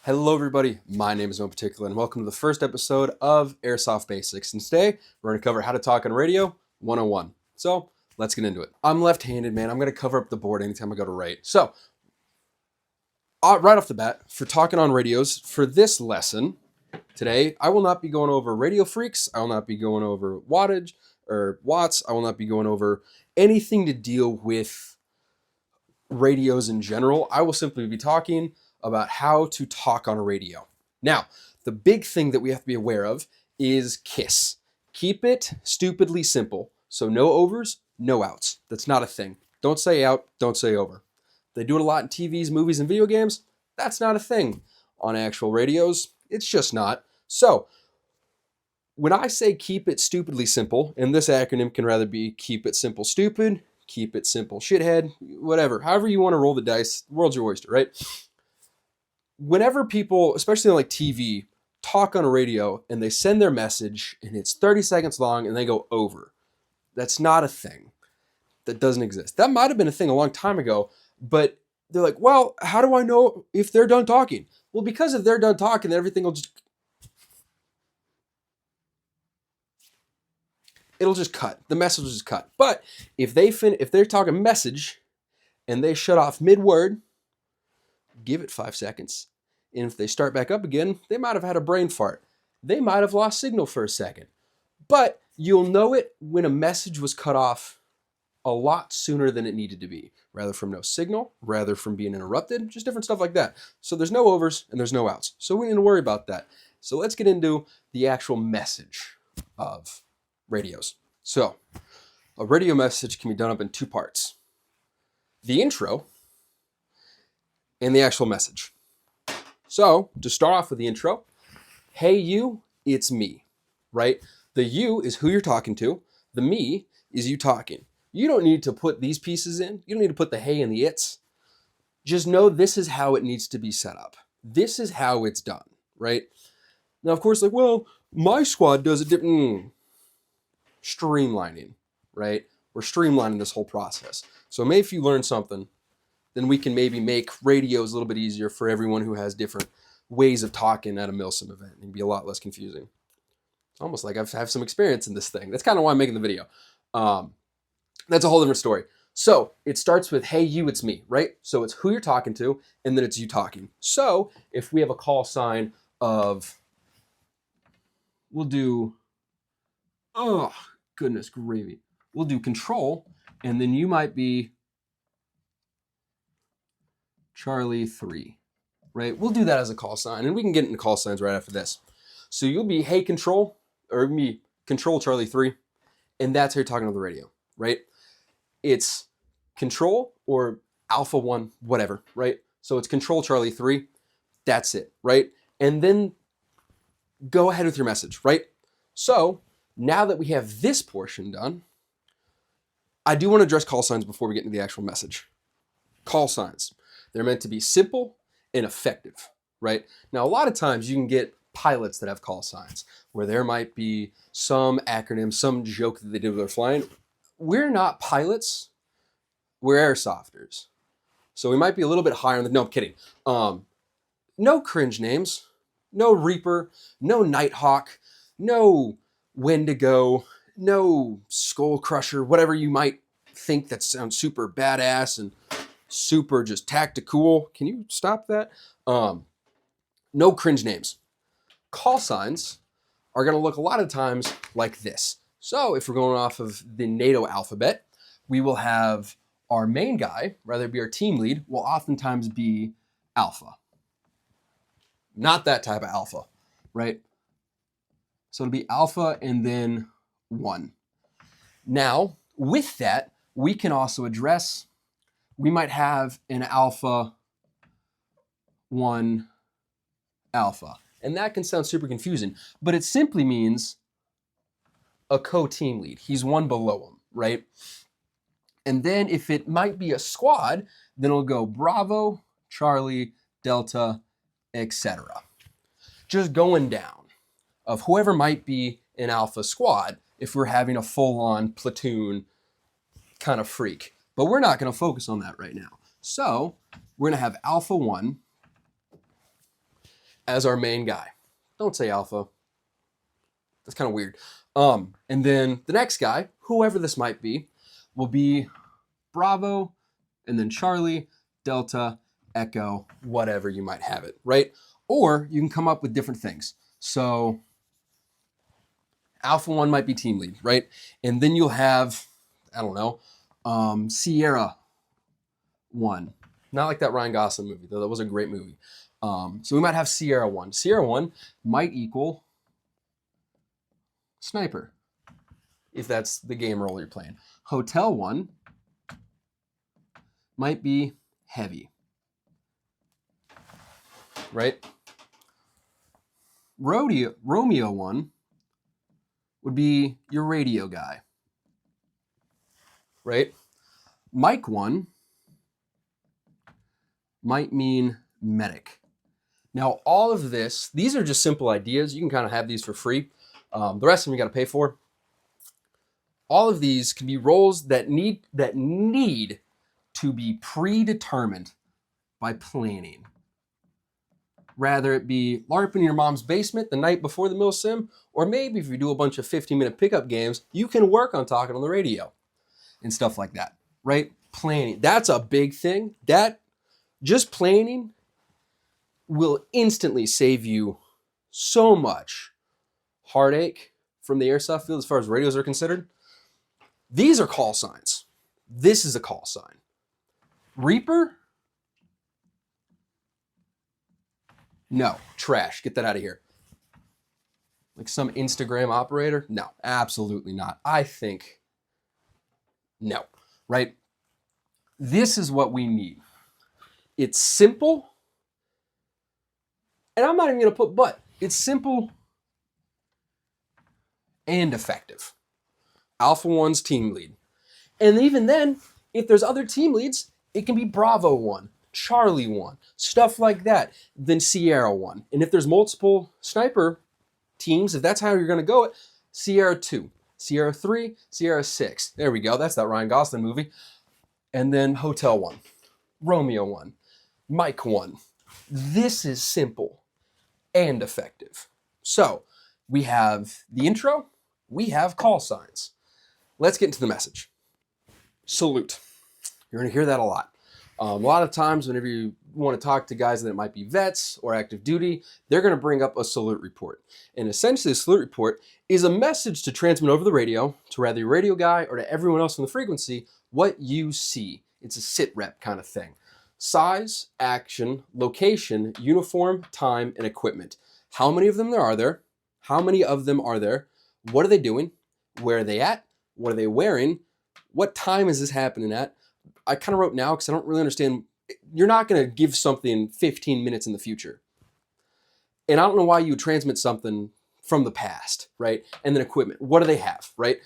Hello everybody, my name is No Particular and welcome to the first episode of Airsoft Basics. And today we're going to cover how to talk on radio 101. So let's get into it. I'm left-handed, man. I'm going to cover up the board anytime I go to write. So right off the bat, for talking on radios, for this lesson today, I will not be going over radio freaks. I will not be going over wattage or watts. I will not be going over anything to deal with radios in general. I will simply be talking about how to talk on a radio. Now, the big thing that we have to be aware of is KISS. Keep it stupidly simple. So no overs, no outs. That's not a thing. Don't say out, don't say over. They do it a lot in TVs, movies, and video games. That's not a thing on actual radios. It's just not. So when I say keep it stupidly simple, and this acronym can rather be keep it simple stupid, keep it simple shithead, whatever. However you want to roll the dice, the world's your oyster, right? Whenever people, especially on like TV, talk on a radio and they send their message and it's 30 seconds long and they go over, that's not a thing. That doesn't exist. That might have been a thing a long time ago, but they're like, well, how do I know if they're done talking? Well, because if they're done talking, then everything will it'll just cut. The message will just cut. But if they're talking message and they shut off mid-word, give it 5 seconds. And if they start back up again, they might have had a brain fart. They might have lost signal for a second. But you'll know it when a message was cut off a lot sooner than it needed to be. Rather from no signal, rather from being interrupted, just different stuff like that. So there's no overs and there's no outs. So we need to worry about that. So let's get into the actual message of radios. So a radio message can be done up in two parts. The intro and the actual message. So to start off with the intro, hey you, it's me, right? The you is who you're talking to. The me is you talking. You don't need to put these pieces in. You don't need to put the hey and the it's. Just know this is how it needs to be set up. This is how it's done, right? Now, of course, like, well, my squad does it different. Streamlining, right? We're streamlining this whole process. So maybe if you learn something, then we can maybe make radios a little bit easier for everyone who has different ways of talking at a MILSIM event and be a lot less confusing. It's almost like I have some experience in this thing. That's kind of why I'm making the video. That's a whole different story. So it starts with, hey, you, it's me, right? So it's who you're talking to, and then it's you talking. So if we have a call sign of, we'll do, oh, goodness gravy. We'll do control, and then you might be Charlie 3, right? We'll do that as a call sign, and we can get into call signs right after this. So you'll be, hey, control, or me, control Charlie 3, and that's how you're talking on the radio, right? It's control or alpha 1, whatever, right? So it's control Charlie 3, that's it, right? And then go ahead with your message, right? So now that we have this portion done, I do want to address call signs before we get into the actual message. Call signs. They're meant to be simple and effective, right? Now, a lot of times you can get pilots that have call signs where there might be some acronym, some joke that they did with their flying. We're not pilots. We're airsofters. So we might be a little bit higher on the, no, I'm kidding. No cringe names, no Reaper, no Nighthawk, no Wendigo, no Skull Crusher, whatever you might think that sounds super badass and super just tactical. Can you stop that? No cringe names. Call signs are going to look a lot of times like this. So if we're going off of the NATO alphabet, we will have our main guy, rather it be our team lead, will oftentimes be alpha. Not that type of alpha, right? So it'll be alpha and then 1. Now, with that, we can also address, we might have an alpha 1 alpha. And that can sound super confusing, but it simply means a co-team lead. He's one below him, right? And then if it might be a squad, then it'll go Bravo, Charlie, Delta, etc. Just going down of whoever might be an alpha squad if we're having a full-on platoon kind of freak. But we're not going to focus on that right now. So we're going to have alpha 1, as our main guy. Don't say Alpha. That's kind of weird. And then the next guy, whoever this might be, will be Bravo, and then Charlie, Delta, Echo, whatever you might have it, right? Or you can come up with different things. So Alpha 1 might be team lead, right? And then you'll have, I don't know, Sierra 1. Not like that Ryan Gosling movie, though that was a great movie. So we might have Sierra 1. Sierra 1 might equal Sniper, if that's the game role you're playing. Hotel 1 might be Heavy, right? Romeo 1 would be your radio guy, right? Mike 1 might mean medic. Now, all of this, these are just simple ideas. You can kind of have these for free. The rest of them you got to pay for. All of these can be roles that need to be predetermined by planning. Rather it be LARPing in your mom's basement the night before the mill sim, or maybe if you do a bunch of 15-minute pickup games, you can work on talking on the radio and stuff like that, right? Planning. That's a big thing. That just planning will instantly save you so much heartache from the airsoft field as far as radios are considered. These are call signs. This is a call sign. Reaper? No, trash. Get that out of here. Like some Instagram operator? No, absolutely not. I think no, right? This is what we need. It's simple, and I'm not even going to put but. It's simple and effective. Alpha 1's team lead. And even then, if there's other team leads, it can be Bravo 1, Charlie 1, stuff like that, then Sierra 1. And if there's multiple sniper teams, if that's how you're going to go it, Sierra 2, Sierra 3, Sierra 6. There we go. That's that Ryan Gosling movie. And then Hotel 1, Romeo 1, Mike 1. This is simple and effective. So we have the intro, we have call signs. Let's get into the message. Salute. You're going to hear that a lot. A lot of times whenever you want to talk to guys that might be vets or active duty, they're going to bring up a salute report. And essentially a salute report is a message to transmit over the radio to rather your radio guy or to everyone else on the frequency what you see. It's a sit rep kind of thing. Size, action, location, uniform, time, and equipment. How many of them are there? How many of them are there? What are they doing? Where are they at? What are they wearing? What time is this happening at? I kind of wrote now because I don't really understand. You're not going to give something 15 minutes in the future. And I don't know why you would transmit something from the past, right? And then equipment. What do they have, right?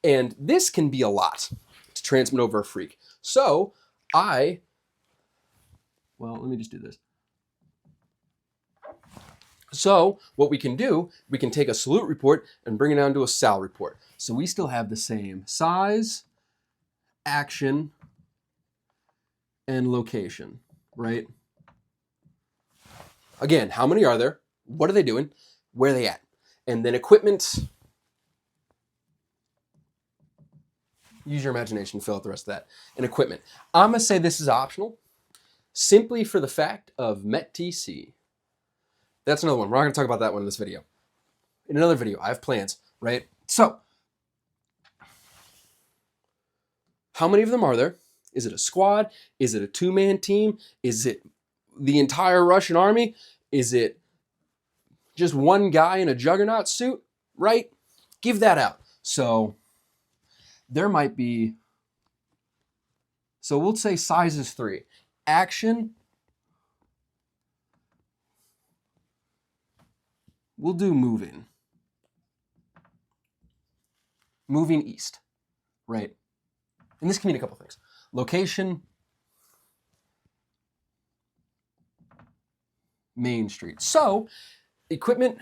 And this can be a lot to transmit over a freak. So let me just do this. So what we can do, we can take a salute report and bring it down to a sal report. So we still have the same size, action, and location, right? Again, how many are there? What are they doing? Where are they at? And then equipment. Use your imagination, fill out the rest of that. And equipment. I'm going to say this is optional simply for the fact of MET-TC. That's another one. We're not going to talk about that one in this video. In another video, I have plans, right? So, how many of them are there? Is it a squad? Is it a two-man team? Is it the entire Russian army? Is it just one guy in a juggernaut suit, right? Give that out. So, there might be, so we'll say size is 3. Action, we'll do moving. Moving east, right? And this can mean a couple things. Location, Main Street. So, equipment,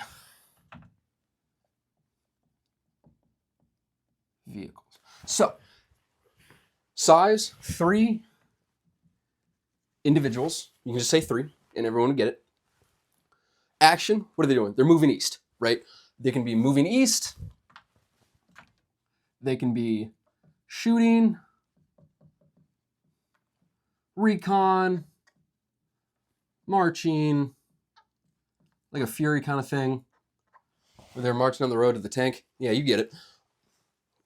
vehicles. So, size, 3 individuals. You can just say 3 and everyone will get it. Action, what are they doing? They're moving east, right? They can be moving east. They can be shooting, recon, marching, like a Fury kind of thing, where they're marching on the road to the tank. Yeah, you get it.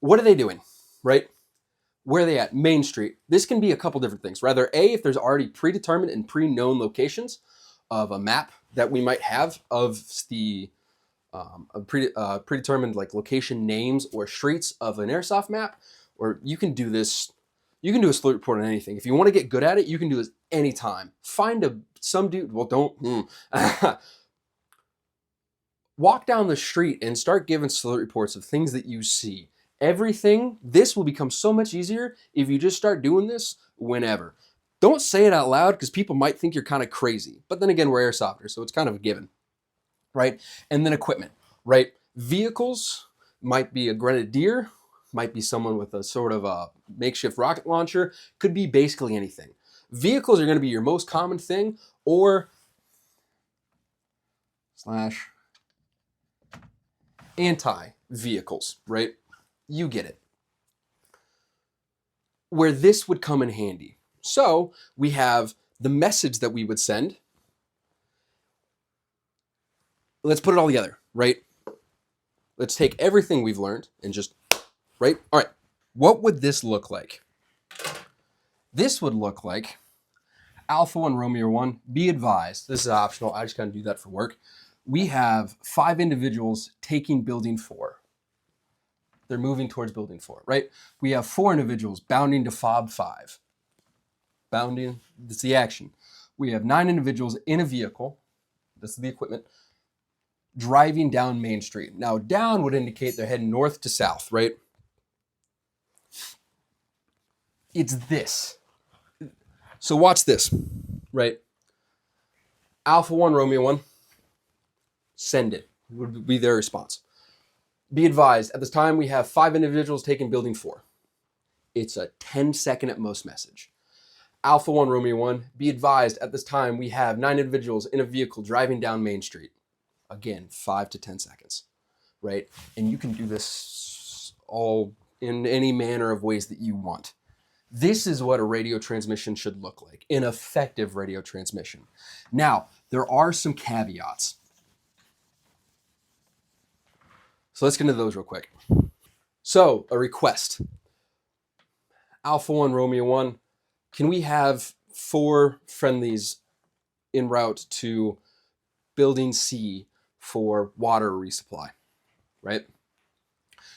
What are they doing, right? Where are they at? Main Street. This can be a couple different things. Rather, A, if there's already predetermined and pre-known locations of a map that we might have of the predetermined like location names or streets of an airsoft map, or you can do this. You can do a salute report on anything. If you want to get good at it, you can do this anytime. Find some dude. Well, don't walk down the street and start giving salute reports of things that you see. Everything. This will become so much easier if you just start doing this whenever. Don't say it out loud because people might think you're kind of crazy. But then again, we're airsofters, so it's kind of a given, right? And then equipment, right? Vehicles might be a grenadier, might be someone with a sort of a makeshift rocket launcher, could be basically anything. Vehicles are going to be your most common thing, or slash anti-vehicles, right? You get it. Where this would come in handy. So we have the message that we would send. Let's put it all together, right? Let's take everything we've learned and just, right? All right. What would this look like? This would look like Alpha 1, Romeo 1, be advised. This is optional. I just kind of do that for work. We have 5 individuals taking building 4. They're moving towards building 4, right? We have 4 individuals bounding to fob 5. Bounding, that's the action. We have 9 individuals in a vehicle. This is the equipment. Driving down Main Street. Now, down would indicate they're heading north to south, right? It's this. So watch this, right? Alpha 1, Romeo 1. Send it. Would be their response. Be advised, at this time we have 5 individuals taking building 4. It's a 10-second at most message. Alpha 1, Romeo 1, be advised, at this time we have 9 individuals in a vehicle driving down Main Street. Again, 5 to 10 seconds, right? And you can do this all in any manner of ways that you want. This is what a radio transmission should look like, an effective radio transmission. Now, there are some caveats. So let's get into those real quick. So, a request. Alpha 1, Romeo 1, can we have 4 friendlies en route to Building C for water resupply, right?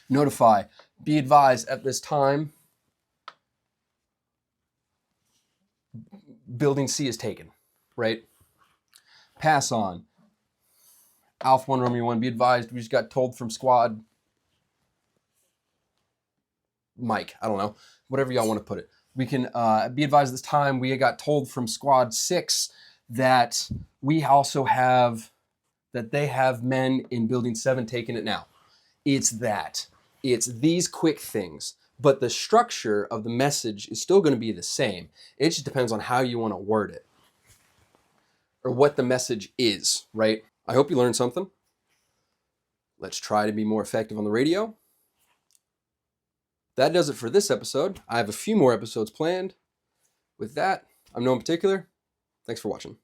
Notify. Be advised, at this time, Building C is taken, right? Pass on. Alpha 1, Romeo 1, be advised, we just got told from squad Mike, I don't know, whatever y'all want to put it. We can be advised this time, we got told from squad 6 that we also have, that they have men in building 7 taking it now. It's that. It's these quick things. But the structure of the message is still going to be the same. It just depends on how you want to word it. Or what the message is, right? I hope you learned something. Let's try to be more effective on the radio. That does it for this episode. I have a few more episodes planned. With that, I'm no one particular. Thanks for watching.